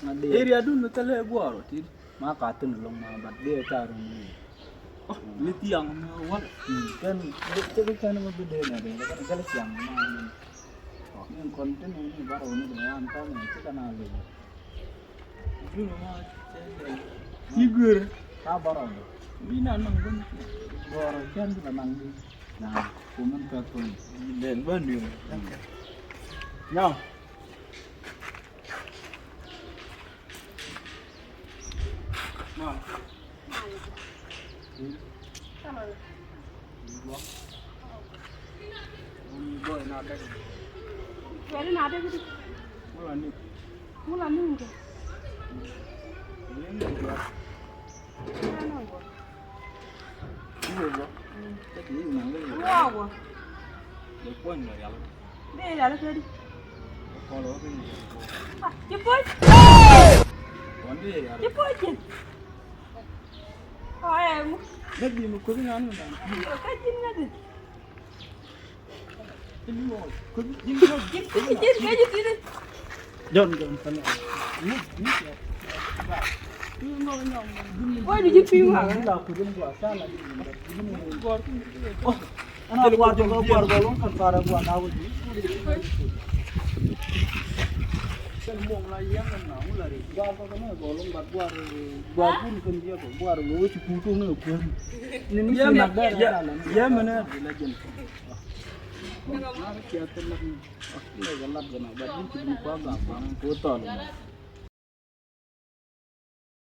area dun tele guaro ti ma ka tin long ma bat de taru ni ni tiang ma wal kan de kan ma bede na de kan gal siang ma ni konten ni baro ni de anta ni kana le dun ma figur ka baro ni na nang gun baro kan na nang na kuman ka ko den ban ni nhau nào bơi nào đây về đi nào đây đi muốn làm gì kìa wow được quên rồi vậy đây là cái đi con đó cái chụp với còn đi à chụp với chị thôi em đất gì mà có cái ngắn rồi cái chín nó đi cái gì có cái gì đi dọn phần này ôi đi chụp phim hả là của dân của xa là ana buat juga buat golong kan para buat tahu ni kan muong la yang kan na ulari buat ko na golong buat pun kan dia buat lo cukup na ko ni ni nak ya mana lagi na kia telah ni galat gana batin cuma ko ga ko ton